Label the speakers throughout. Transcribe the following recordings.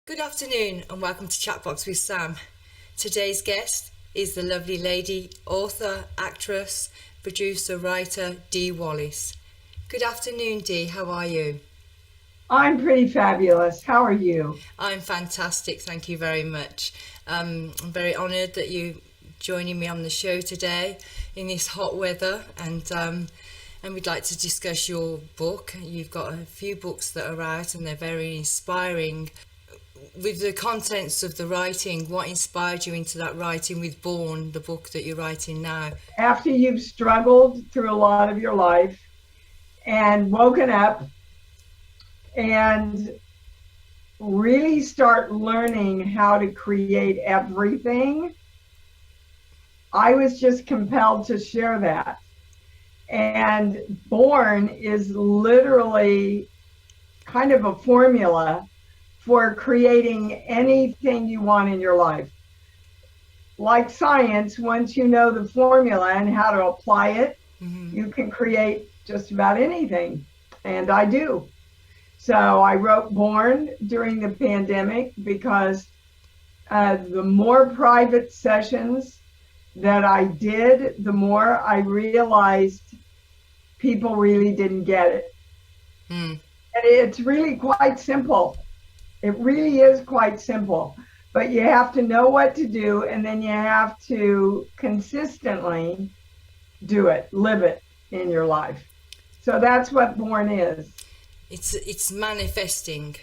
Speaker 1: Good afternoon and welcome to Chatbox with Sam. Today's guest is the lovely lady, author, actress, producer, writer, Dee Wallace. Good afternoon, Dee. How are you?
Speaker 2: I'm pretty fabulous. How are you?
Speaker 1: I'm fantastic. Thank you very much. I'm very honoured that you joining me on the show today in this hot weather, and we'd like to discuss your book. You've got a few books that are out and they're very inspiring. With the contents of the writing, what inspired you into that writing with Born, the book that you're writing now?
Speaker 2: After you've struggled through a lot of your life and woken up and really start learning how to create everything, I was just compelled to share that. And Born is literally kind of a formula for creating anything you want in your life. Like science, once you know the formula and how to apply it, you can create just about anything. And I do. So I wrote Born during the pandemic because the more private sessions that I did, the more I realized people really didn't get it. And it's really quite simple. It really is quite simple, but you have to know what to do, and then you have to consistently do it, live it in your life. So that's what Born is.
Speaker 1: It's manifesting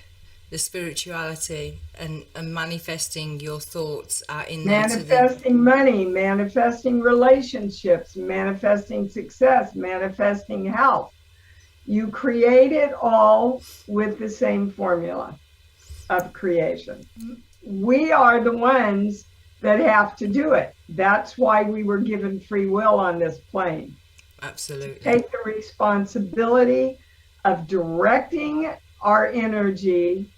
Speaker 1: the spirituality and manifesting your thoughts out in there.
Speaker 2: Manifesting money, manifesting relationships, manifesting success, manifesting health. You create it all with the same formula of creation. We are the ones that have to do it. That's why we were given free will on this plane.
Speaker 1: Absolutely.
Speaker 2: Take the responsibility of directing our energy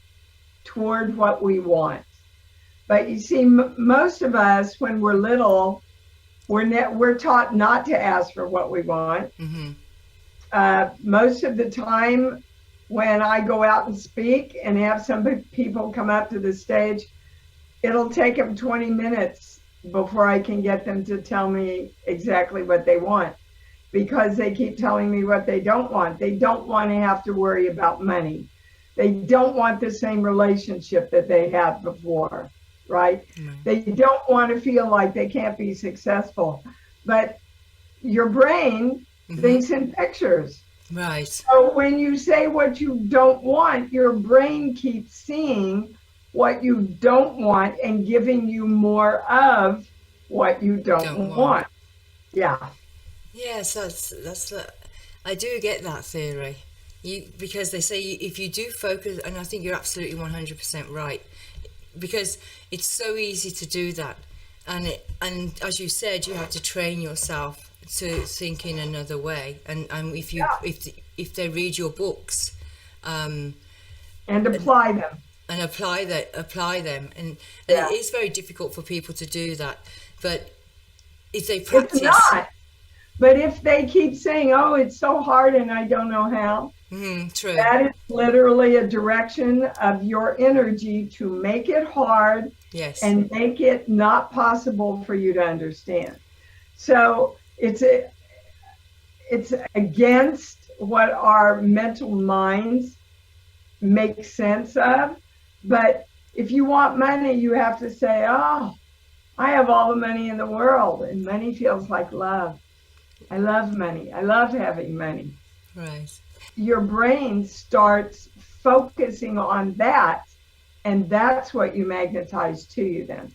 Speaker 2: toward what we want. But you see, most of us, when we're little, we're taught not to ask for what we want. Most of the time, when I go out and speak and have some people come up to the stage, it'll take them 20 minutes before I can get them to tell me exactly what they want, because they keep telling me what they don't want. They don't want to have to worry about money. They don't want the same relationship that they had before, right? They don't want to feel like they can't be successful. But your brain thinks in pictures.
Speaker 1: Right.
Speaker 2: So when you say what you don't want, your brain keeps seeing what you don't want and giving you more of what you don't want. Yeah.
Speaker 1: Yes, I do get that theory. Because they say if you do focus, and I think you're absolutely 100% right, because it's so easy to do that, and as you said, you have to train yourself to think in another way, and if they read your books,
Speaker 2: and apply
Speaker 1: them, and it is very difficult for people to do that, but if they practice.
Speaker 2: It's not. But if they keep saying, "Oh, it's so hard and I don't know how,"
Speaker 1: true.
Speaker 2: That is literally a direction of your energy to make it hard,
Speaker 1: yes,
Speaker 2: and make it not possible for you to understand. So it's against what our mental minds make sense of. But if you want money, you have to say, "Oh, I have all the money in the world," and money feels like love. I love money. I love having money.
Speaker 1: Right.
Speaker 2: Your brain starts focusing on that, and that's what you magnetize to you then.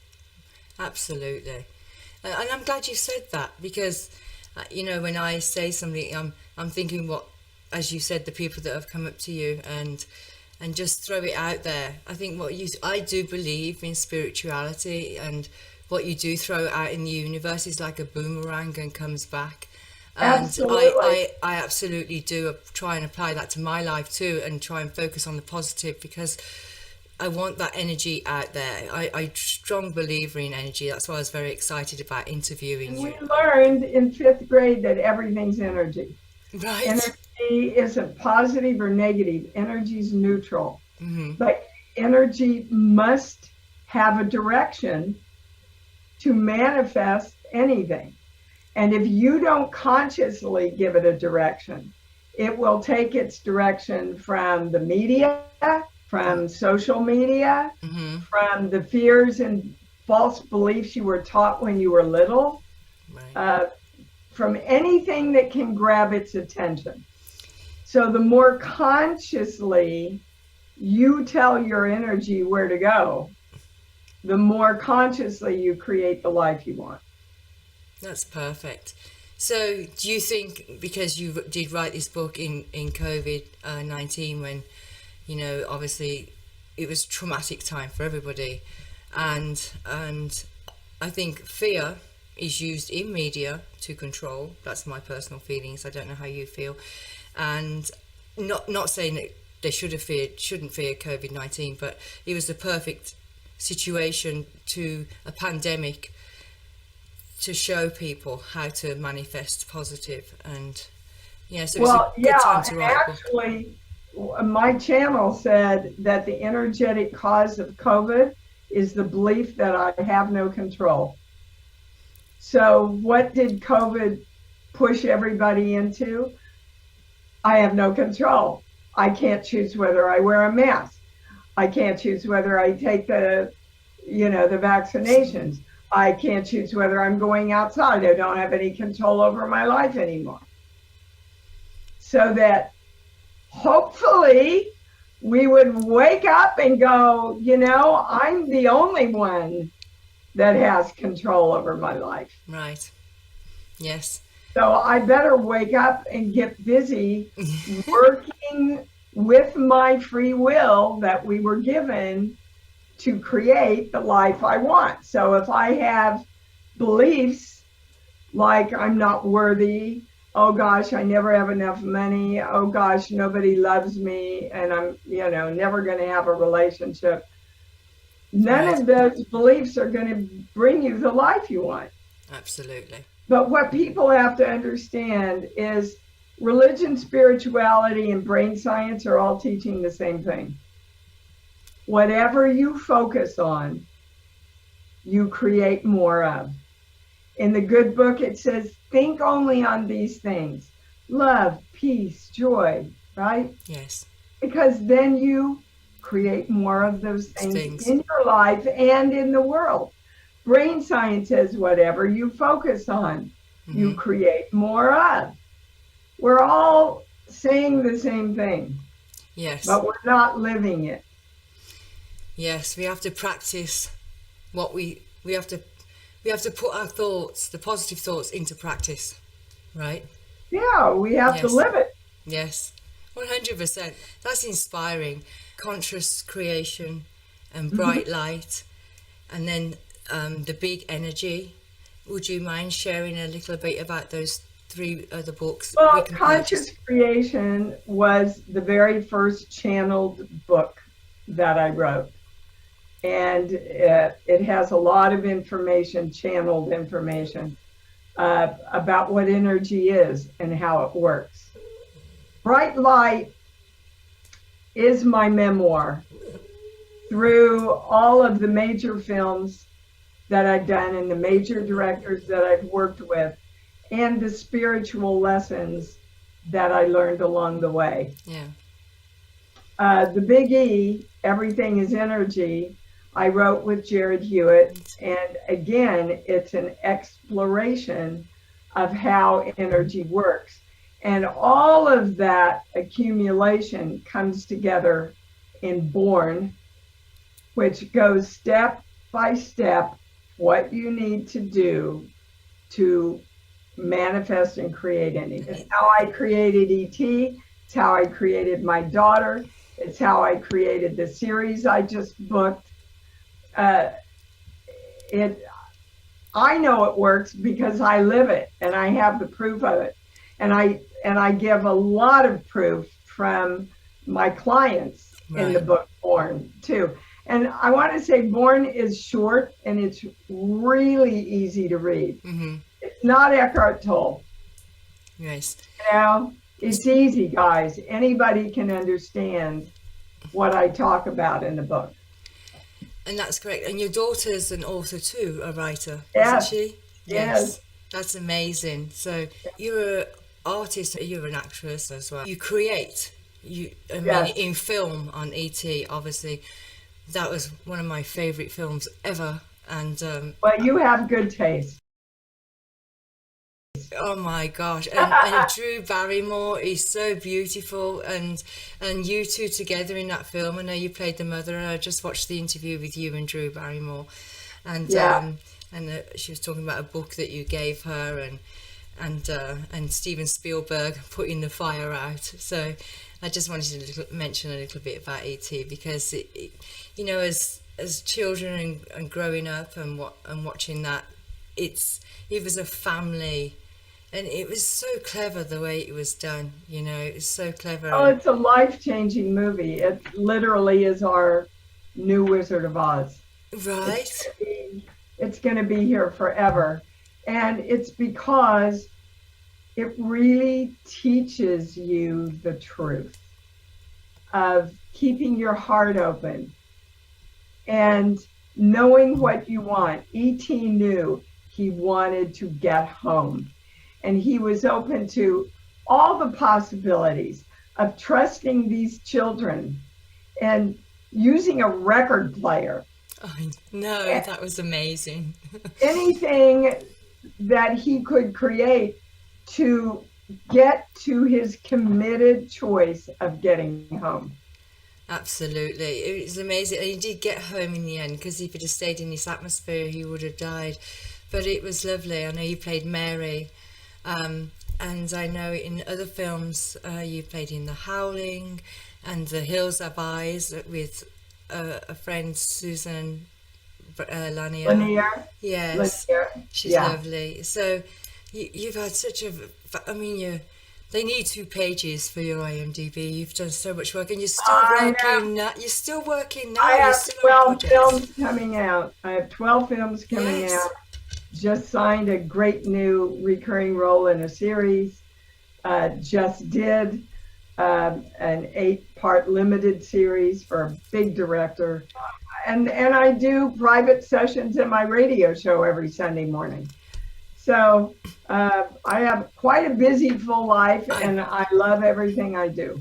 Speaker 1: Absolutely. And I'm glad you said that, because when I say something, I'm thinking what, as you said, the people that have come up to you and just throw it out there. I think I do believe in spirituality, and what you do throw out in the universe is like a boomerang and comes back. And
Speaker 2: absolutely.
Speaker 1: I absolutely do try and apply that to my life too, and try and focus on the positive, because I want that energy out there. I strong believer in energy. That's why I was very excited about interviewing you.
Speaker 2: We learned in 5th grade that everything's energy.
Speaker 1: Right.
Speaker 2: Energy isn't positive or negative. Energy is neutral. But energy must have a direction to manifest anything. And if you don't consciously give it a direction, it will take its direction from the media, from social media, from the fears and false beliefs you were taught when you were little, from anything that can grab its attention. So the more consciously you tell your energy where to go, the more consciously you create the life you want.
Speaker 1: That's perfect. So do you think, because you did write this book in COVID-19 when, you know, obviously it was a traumatic time for everybody, and I think fear is used in media to control. That's my personal feelings. I don't know how you feel. And not saying that they shouldn't fear COVID-19, but it was the perfect situation to a pandemic to show people how to manifest positive. And so it was a good time to write.
Speaker 2: Actually, my channel said that the energetic cause of COVID is the belief that I have no control. So what did COVID push everybody into? I have no control. I can't choose whether I wear a mask. I can't choose whether I take the vaccinations. I can't choose whether I'm going outside. I don't have any control over my life anymore. So that hopefully we would wake up and go, I'm the only one that has control over my life.
Speaker 1: Right. Yes.
Speaker 2: So I better wake up and get busy working with my free will that we were given to create the life I want. So if I have beliefs like I'm not worthy, oh gosh, I never have enough money, oh gosh, nobody loves me, and I'm, never going to have a relationship, none of those beliefs are going to bring you the life you want.
Speaker 1: Absolutely.
Speaker 2: But what people have to understand is religion, spirituality, and brain science are all teaching the same thing. Whatever you focus on, you create more of. In the good book, it says, think only on these things: love, peace, joy, right?
Speaker 1: Yes.
Speaker 2: Because then you create more of those things in your life and in the world. Brain science says whatever you focus on, you create more of. We're all saying the same thing.
Speaker 1: Yes.
Speaker 2: But we're not living it.
Speaker 1: Yes, we have to practice what we have to put our thoughts, the positive thoughts, into practice, right?
Speaker 2: Yeah, we have to live it.
Speaker 1: Yes, 100%. That's inspiring. Conscious creation and bright light, and then the big energy. Would you mind sharing a little bit about those 3 other books?
Speaker 2: Well, Conscious Creation was the very first channeled book that I wrote. And it has a lot of information, channeled information, about what energy is and how it works. Bright Light is my memoir through all of the major films that I've done and the major directors that I've worked with, and the spiritual lessons that I learned along the way.
Speaker 1: Yeah.
Speaker 2: The Big E, Everything is Energy, I wrote with Jared Hewitt, and again, it's an exploration of how energy works. And all of that accumulation comes together in Born, which goes step by step what you need to do to manifest and create anything. It's how I created E.T., it's how I created my daughter, it's how I created the series I just booked. I know it works because I live it and I have the proof of it. And I give a lot of proof from my clients in the book Born too. And I want to say Born is short and it's really easy to read. It's not Eckhart Tolle.
Speaker 1: Yes.
Speaker 2: It's easy, guys. Anybody can understand what I talk about in the book.
Speaker 1: And that's correct. And your daughter's an author too, a writer, isn't
Speaker 2: Yes,
Speaker 1: she?
Speaker 2: yes.
Speaker 1: That's amazing. So you're an artist, you're an actress as well. You create. I mean,
Speaker 2: Yes.
Speaker 1: in film on ET, obviously, that was one of my favorite films ever. And
Speaker 2: Well, you have good taste.
Speaker 1: oh my gosh, and Drew Barrymore is so beautiful, and you two together in that film. I know you played the mother, and I just watched the interview with you and Drew Barrymore, and
Speaker 2: Yeah.
Speaker 1: she was talking about a book that you gave her, and Steven Spielberg putting the fire out. So I just wanted to mention a little bit about ET, because you know, as children and growing up and watching that, it was a family. And it was so clever the way it was done, you know, it was so clever.
Speaker 2: Oh, it's a life-changing movie. It literally is our new Wizard of Oz.
Speaker 1: Right.
Speaker 2: It's going to be here forever. And it's because it really teaches you the truth of keeping your heart open and knowing what you want. E.T. knew he wanted to get home. And he was open to all the possibilities of trusting these children and using a record player.
Speaker 1: I know, that was amazing.
Speaker 2: Anything that he could create to get to his committed choice of getting home.
Speaker 1: Absolutely. It was amazing. And he did get home in the end, because if he'd have stayed in this atmosphere, he would have died. But it was lovely. I know you played Mary. And I know in other films you played in The Howling and The Hills Have Eyes with a friend, Susan Lanier.
Speaker 2: Lanier?
Speaker 1: Yes,
Speaker 2: Lanier.
Speaker 1: she's lovely. So you've had such a, I mean, they need 2 pages for your IMDb. You've done so much work, and you're still working. You're still working now.
Speaker 2: I have
Speaker 1: still
Speaker 2: 12 films coming out. I have 12 films coming out. Just signed a great new recurring role in a series. Just did an 8-part limited series for a big director. And I do private sessions in my radio show every Sunday morning. So I have quite a busy, full life, and I love everything I do.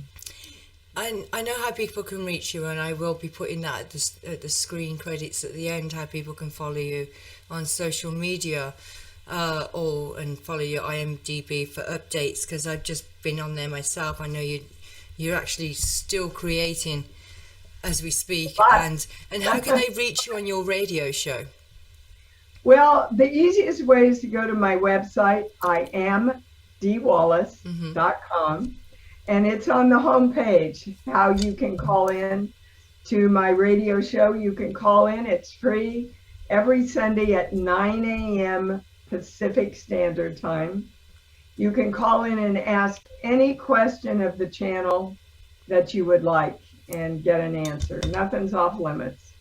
Speaker 1: I know how people can reach you, and I will be putting that at the screen credits at the end, how people can follow you on social media and follow your IMDb for updates, because I've just been on there myself. I know you're actually still creating as we speak. And how can they reach you on your radio show?
Speaker 2: Well, the easiest way is to go to my website, iamdeewallace.com. And it's on the homepage how you can call in to my radio show. You can call in, it's free, every Sunday at 9 a.m. Pacific Standard Time. You can call in and ask any question of the channel that you would like and get an answer. Nothing's off limits.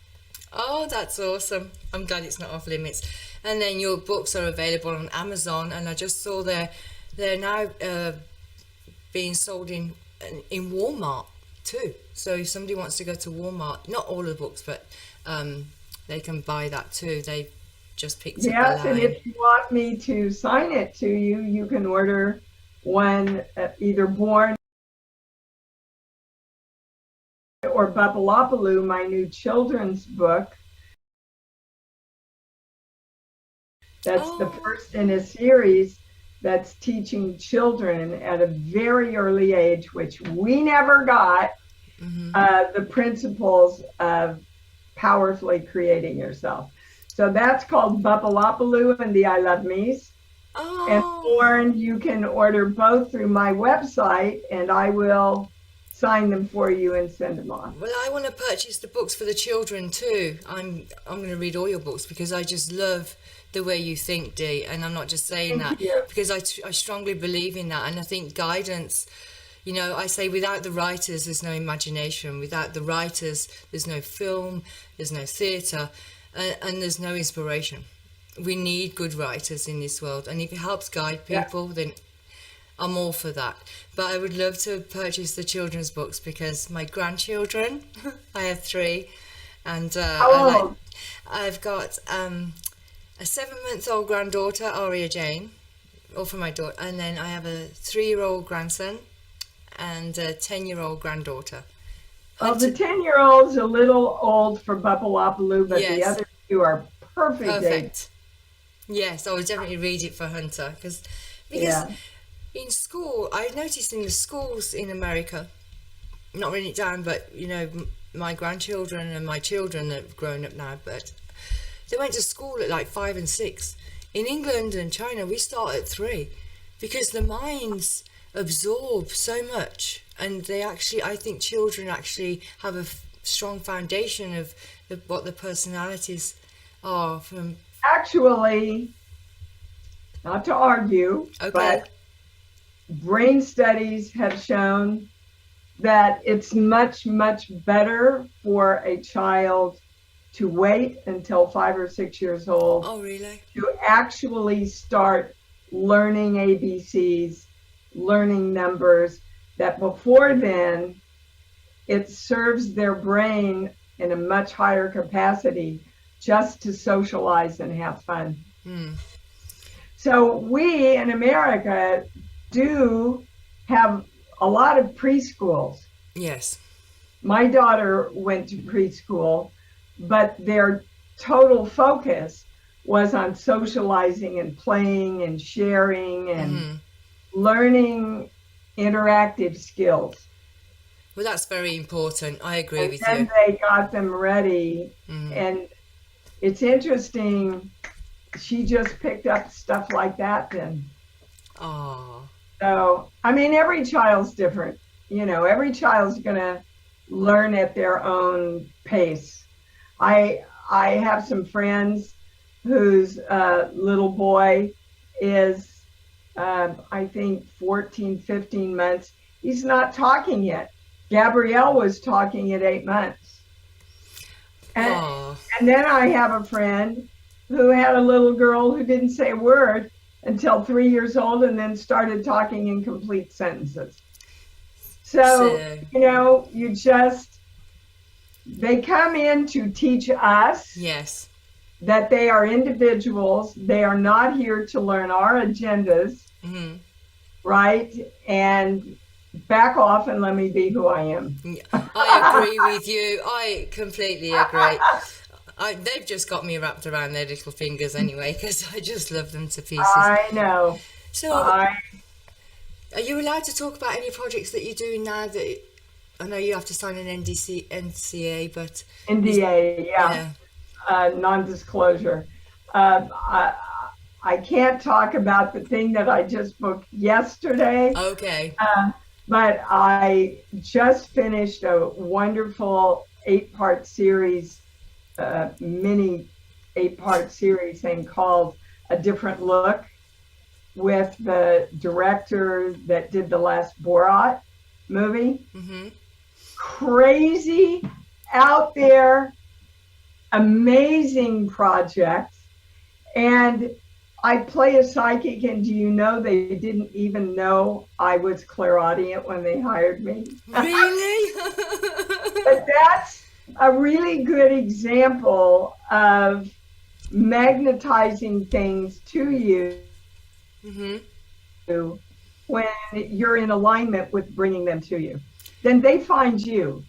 Speaker 1: Oh, that's awesome. I'm glad it's not off limits. And then your books are available on Amazon, and I just saw they're now being sold in Walmart too. So if somebody wants to go to Walmart, not all of the books, but they can buy that too. They just picked up a line.
Speaker 2: Yes, and if you want me to sign it to you, you can order one, either Born or Bubbalopaloo, my new children's book. That's the first in a series that's teaching children at a very early age, which we never got, the principles of powerfully creating yourself. So that's called Bubbalopaloo and the I Love Me's.
Speaker 1: Oh.
Speaker 2: And Born, you can order both through my website, and I will sign them for you and send them on.
Speaker 1: Well, I want to purchase the books for the children too. I'm going to read all your books, because I just love the way you think, Dee, and I'm not just saying
Speaker 2: Thank
Speaker 1: that
Speaker 2: you.
Speaker 1: because I strongly believe in that. And I think guidance, you know, I say without the writers there's no imagination, without the writers there's no film, there's no theatre, and there's no inspiration. We need good writers in this world, and if it helps guide people, then I'm all for that. But I would love to purchase the children's books because my grandchildren, I have 3, and I've got a 7-month-old granddaughter, Aria Jane, all for my daughter, and then I have a 3-year-old grandson and a 10-year-old granddaughter.
Speaker 2: Well, the 10-year-old's a little old for Bupalopaloo, but the other 2 are perfect.
Speaker 1: Yes, I would definitely read it for Hunter because in school, I noticed in the schools in America, not written it down, but you know, my grandchildren and my children that have grown up now, but they went to school at like 5 and 6. In England and China, we start at 3 because the minds absorb so much, and they actually, I think children actually have a strong foundation of what the personalities are from.
Speaker 2: Actually, not to argue, but brain studies have shown that it's much, much better for a child to wait until 5 or 6 years old.
Speaker 1: Oh, really?
Speaker 2: To actually start learning ABCs, learning numbers, that before then, it serves their brain in a much higher capacity just to socialize and have fun. So we in America do have a lot of preschools.
Speaker 1: Yes.
Speaker 2: My daughter went to preschool, but their total focus was on socializing and playing and sharing and learning interactive skills.
Speaker 1: Well, that's very important. I agree with you.
Speaker 2: And they got them ready. And it's interesting, she just picked up stuff like that then.
Speaker 1: Oh.
Speaker 2: So, I mean, every child's different. You know, every child's going to learn at their own pace. I have some friends whose little boy is, I think, 14, 15 months. He's not talking yet. Gabrielle was talking at 8 months. And then I have a friend who had a little girl who didn't say a word until 3 years old and then started talking in complete sentences. So, you know, they come in to teach us that they are individuals. They are not here to learn our agendas, right? And back off and let me be who I am.
Speaker 1: I agree with you. I completely agree. They've just got me wrapped around their little fingers anyway, because I just love them to pieces.
Speaker 2: I know.
Speaker 1: So, are you allowed to talk about any projects that you're doing now? That I know you have to sign an NCA, but
Speaker 2: NDA, non-disclosure. I can't talk about the thing that I just booked yesterday.
Speaker 1: Okay.
Speaker 2: But I just finished a wonderful 8-part series, mini 8-part series thing called A Different Look, with the director that did the last Borat movie. Crazy, out there, amazing project. And I play a psychic, and do you know they didn't even know I was clairaudient when they hired me?
Speaker 1: Really?
Speaker 2: But that's a really good example of magnetizing things to you when you're in alignment with bringing them to you. Then they find you.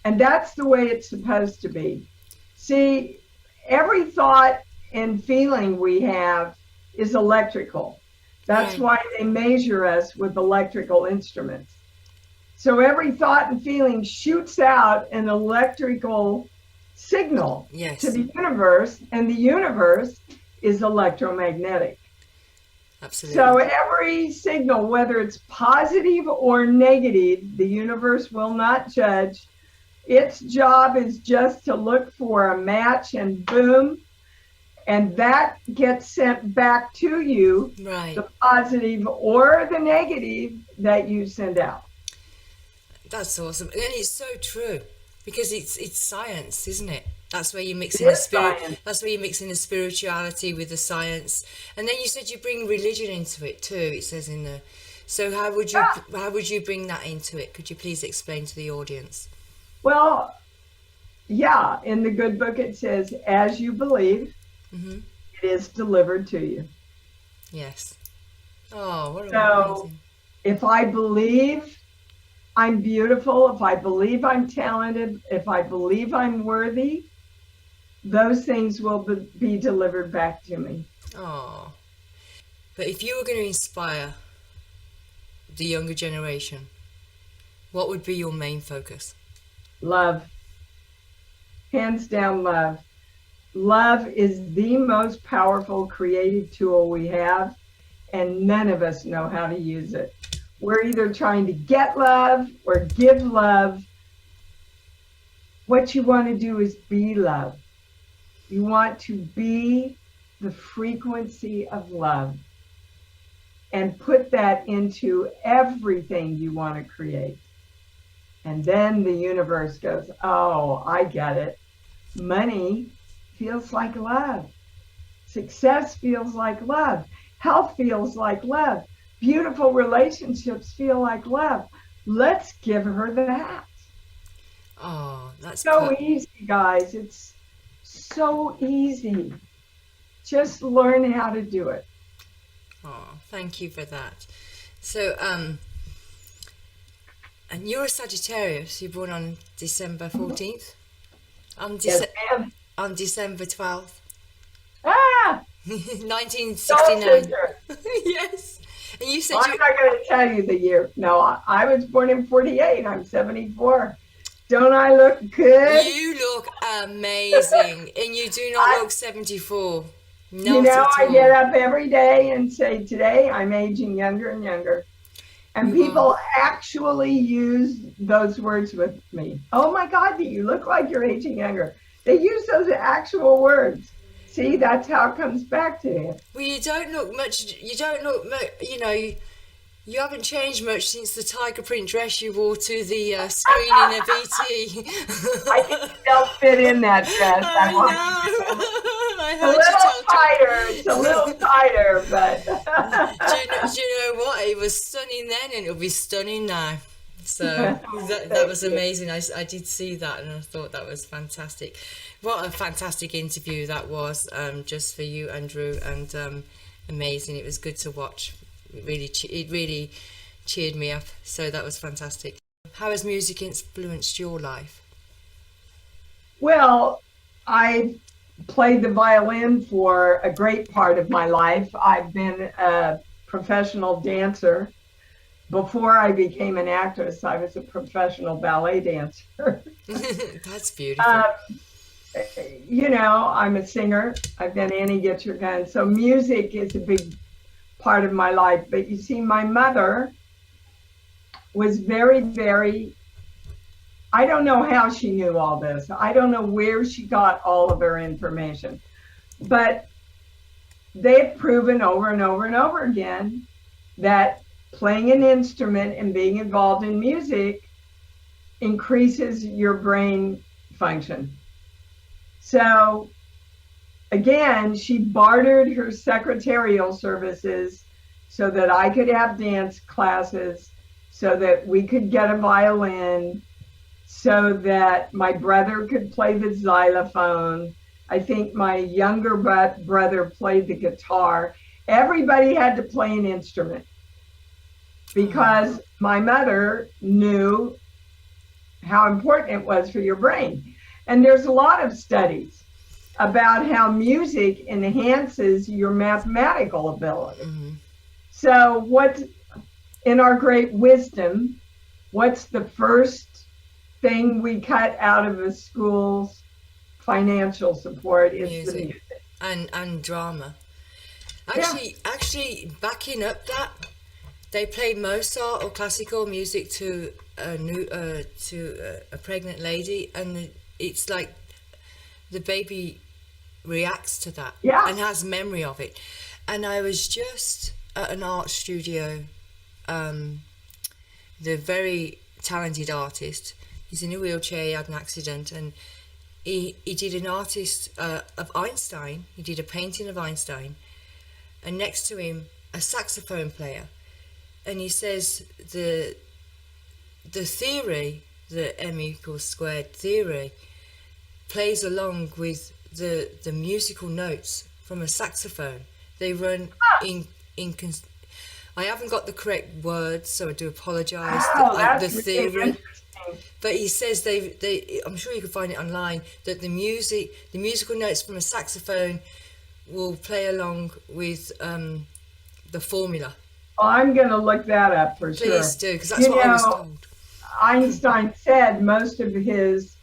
Speaker 2: And that's the way it's supposed to be. See, every thought and feeling we have is electrical. That's why they measure us with electrical instruments. So every thought and feeling shoots out an electrical signal to the universe, and the universe is electromagnetic.
Speaker 1: Absolutely.
Speaker 2: So every signal, whether it's positive or negative, the universe will not judge. Its job is just to look for a match, and boom, and that gets sent back to you, the positive or the negative that you send out.
Speaker 1: That's awesome. And it's so true, because it's science, isn't it? That's where you mix in the spirit. That's where you mix in the spirituality with the science. And then you said you bring religion into it too. It says in the So how would you bring that into it? Could you please explain to the audience?
Speaker 2: Well, yeah, in the good book it says, as you believe,
Speaker 1: Mm-hmm.
Speaker 2: it is delivered to you.
Speaker 1: Yes. Oh, what
Speaker 2: So
Speaker 1: amazing.
Speaker 2: if I believe I'm beautiful, if I believe I'm talented, if I believe I'm worthy, those things will be delivered back to me.
Speaker 1: Oh. But if you were going to inspire the younger generation, what would be your main focus?
Speaker 2: Love. Hands down, love. Love is the most powerful creative tool we have, and none of us know how to use it. We're either trying to get love or give love. What you want to do is be love. You want to be the frequency of love and put that into everything you want to create. And then the universe goes, oh, I get it. Money feels like love. Success feels like love. Health feels like love. Beautiful relationships feel like love. Let's give her that.
Speaker 1: Oh, that's
Speaker 2: So easy, guys. It's so easy. Just learn how to do it.
Speaker 1: Oh, thank you for that. So, and you're a Sagittarius. You're born on December 14th.
Speaker 2: Yes, ma'am.
Speaker 1: On December 12th,
Speaker 2: Ah,
Speaker 1: 1969. Yes. And you said
Speaker 2: I'm not going to tell you the year. No, I was born in 48. I'm 74. Don't I look good?
Speaker 1: you look amazing, and you do not look 74. Not at
Speaker 2: I
Speaker 1: all.
Speaker 2: get up every day and say, today I'm aging younger and younger. And people actually use those words with me. Oh my God, you look like you're aging younger. They use those actual words. See, that's how it comes back to you.
Speaker 1: Well, you don't look much, you haven't changed much since the tiger print dress you wore to the screening of E.T.
Speaker 2: I think you don't fit in that dress.
Speaker 1: I know. I heard
Speaker 2: It's a little tighter, but.
Speaker 1: do you know what? It was stunning then, and it'll be stunning now. So that was amazing. I did see that, and I thought that was fantastic. What a fantastic interview that was, just for you, Andrew, and amazing. It was good to watch. It really cheered me up. So that was fantastic. How has music influenced your life?
Speaker 2: Well, I played the violin for a great part of my life. I've been a professional dancer. Before I became an actress, I was a professional ballet dancer.
Speaker 1: That's beautiful.
Speaker 2: I'm a singer. I've been Annie Get Your Gun. So music is a big part of my life. But you see, my mother was very, very, I don't know how she knew all this. I don't know where she got all of her information. But they've proven over and over and over again that playing an instrument and being involved in music increases your brain function. So again, she bartered her secretarial services so that I could have dance classes, so that we could get a violin, so that my brother could play the xylophone. I think my younger brother played the guitar. Everybody had to play an instrument because my mother knew how important it was for your brain. And there's a lot of studies about how music enhances your mathematical ability. Mm-hmm. So what, in our great wisdom, what's the first thing we cut out of a school's financial support is music. The music.
Speaker 1: And drama. Actually, backing up that, they play Mozart or classical music to a pregnant lady, and it's like the baby reacts to that and has memory of it. And I was just at an art studio. The very talented artist, he's in a wheelchair, he had an accident, and he did an artist of Einstein. He did a painting of Einstein, and next to him a saxophone player, and he says the theory, the M=² theory, plays along with the musical notes from a saxophone. They run in I haven't got the correct words, so I do apologise.
Speaker 2: Wow, that's
Speaker 1: the
Speaker 2: really
Speaker 1: theory.
Speaker 2: interesting.
Speaker 1: But he says they I'm sure you can find it online, that the musical notes from a saxophone will play along with the formula.
Speaker 2: Well, I'm going to look that up for sure.
Speaker 1: Please do, because that's what I was told.
Speaker 2: Einstein said most of his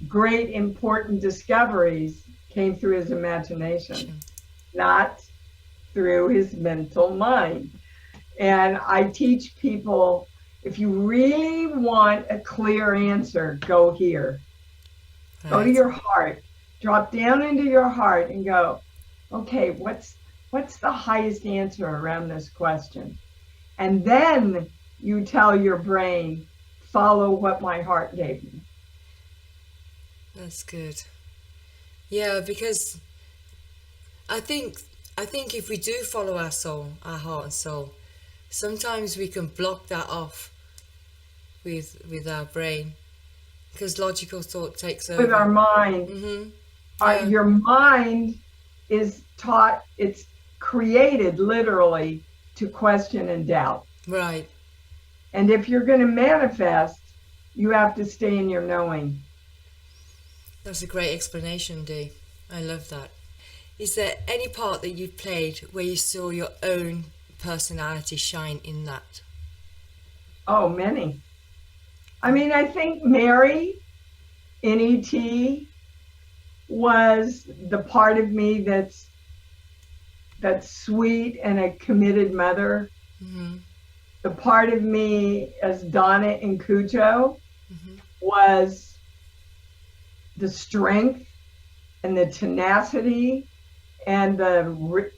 Speaker 2: great important discoveries came through his imagination, not through his mental mind. And I teach people, if you really want a clear answer, go here. Right. Go to your heart. Drop down into your heart and go, okay, what's the highest answer around this question? And then you tell your brain, follow what my heart gave me.
Speaker 1: That's good. Yeah, because I think if we do follow our soul, our heart and soul, sometimes we can block that off with our brain, because logical thought takes over.
Speaker 2: With our mind.
Speaker 1: Mm-hmm.
Speaker 2: Yeah. Your mind is taught, it's created literally to question and doubt.
Speaker 1: Right.
Speaker 2: And if you're going to manifest, you have to stay in your knowing.
Speaker 1: That's a great explanation, Dee. I love that. Is there any part that you've played where you saw your own personality shine in that?
Speaker 2: Oh, many. I mean, I think Mary in E.T. was the part of me that's sweet and a committed mother.
Speaker 1: Mm-hmm.
Speaker 2: The part of me as Donna in Cujo mm-hmm. was the strength and the tenacity and the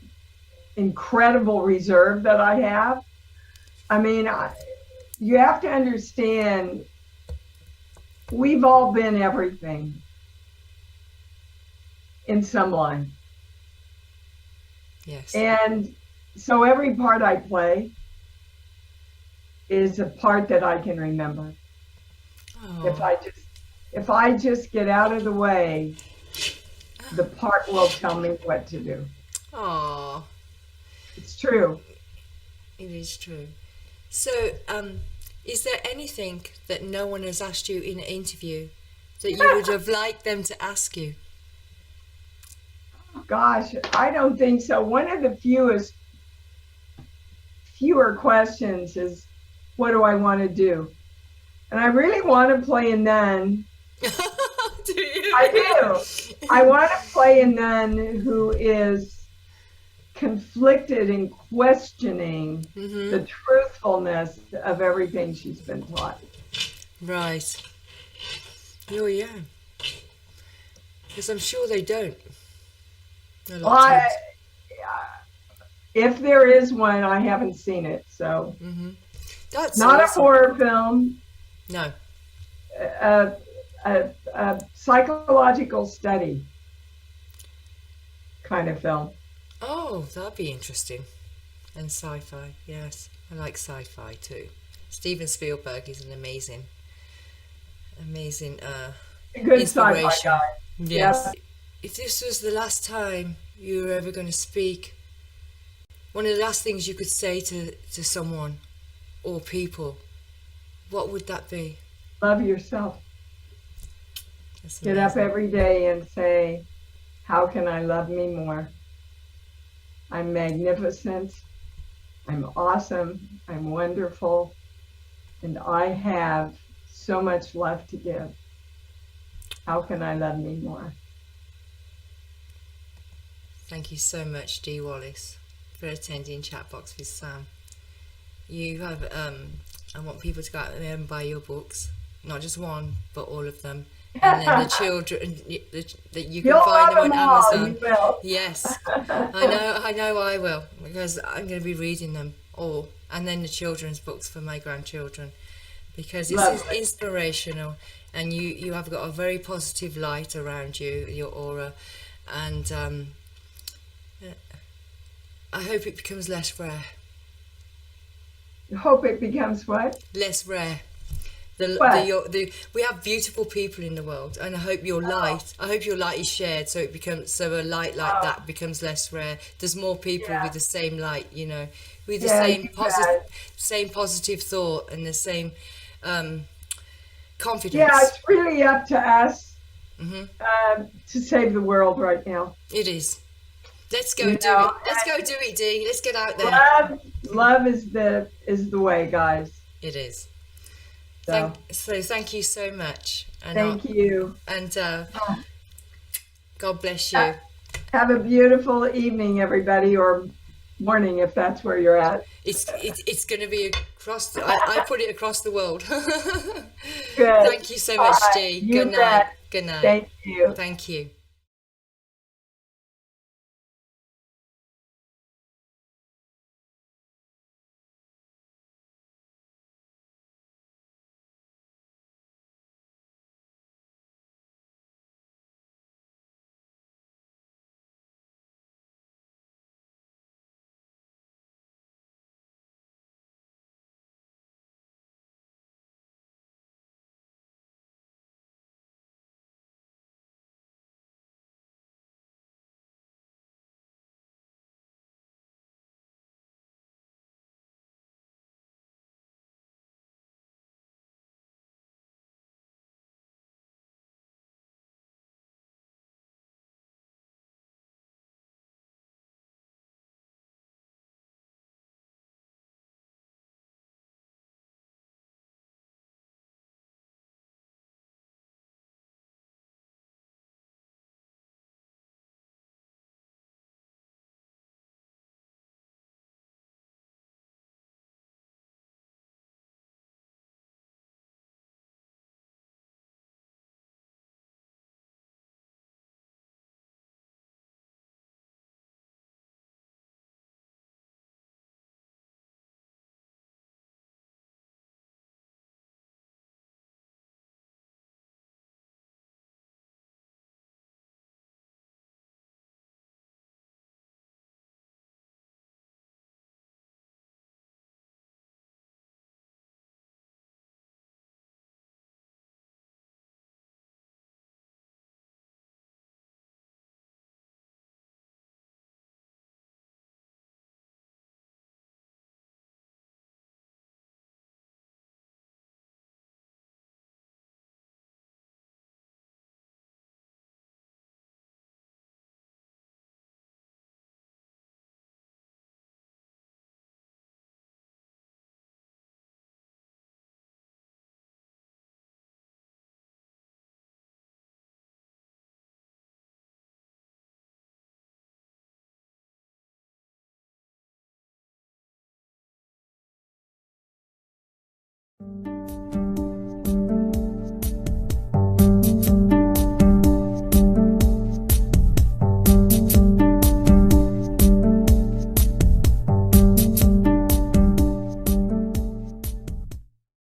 Speaker 2: incredible reserve that I have. I mean, you have to understand, we've all been everything in some line.
Speaker 1: Yes.
Speaker 2: And so every part I play is a part that I can remember. Oh. If I just get out of the way, the part will tell me what to do.
Speaker 1: Oh.
Speaker 2: It's true.
Speaker 1: It is true. So, is there anything that no one has asked you in an interview that you would have liked them to ask you?
Speaker 2: Gosh, I don't think so. One of the fewer questions is, what do I want to do? And I really want to play a nun.
Speaker 1: Do you?
Speaker 2: I do. I want to play a nun who is conflicted and questioning mm-hmm. the truthfulness of everything she's been taught.
Speaker 1: Right. Oh, yeah. Because I'm sure they don't.
Speaker 2: Well, if there is one, I haven't seen it. So,
Speaker 1: mm-hmm. That's
Speaker 2: not
Speaker 1: awesome.
Speaker 2: A horror film.
Speaker 1: No.
Speaker 2: A psychological study kind of film.
Speaker 1: Oh, that'd be interesting. And sci-fi, yes. I like sci-fi too. Steven Speilburg is an amazing
Speaker 2: good
Speaker 1: inspiration.
Speaker 2: Sci-fi guy.
Speaker 1: Yes. Yeah. If this was the last time you were ever going to speak, one of the last things you could say to someone or people, what would that be?
Speaker 2: Love yourself. Get up every day and say, how can I love me more? I'm magnificent. I'm awesome. I'm wonderful. And I have so much love to give. How can I love me more?
Speaker 1: Thank you so much, Dee Wallace, for attending Chatbox with Sam. You have, I want people to go out there and buy your books, not just one, but all of them. And then the children, that you can find them on Amazon.
Speaker 2: You will.
Speaker 1: Yes, I know I will, because I'm going to be reading them all. And then the children's books for my grandchildren, because it's inspirational, and you have got a very positive light around you, your aura, and I hope it becomes less rare.
Speaker 2: hope it becomes what?
Speaker 1: Less rare. We have beautiful people in the world, and I hope your light. I hope your light is shared, so it becomes a light like that becomes less rare. There's more people with the same light, you know, with the same positive thought and the same confidence.
Speaker 2: Yeah, it's really up to us to save the world right now.
Speaker 1: It is. Let's go do it. Let's go do it, Dee. Let's get out there.
Speaker 2: Love is the way, guys.
Speaker 1: It is.
Speaker 2: So
Speaker 1: Thank you so much. And
Speaker 2: thank you.
Speaker 1: And God bless you.
Speaker 2: Have a beautiful evening, everybody, or morning if that's where you're at.
Speaker 1: It's going to be across. I put it across the world.
Speaker 2: Good.
Speaker 1: Thank you so much, Dee. Good night. Good night.
Speaker 2: Thank you.
Speaker 1: Thank you.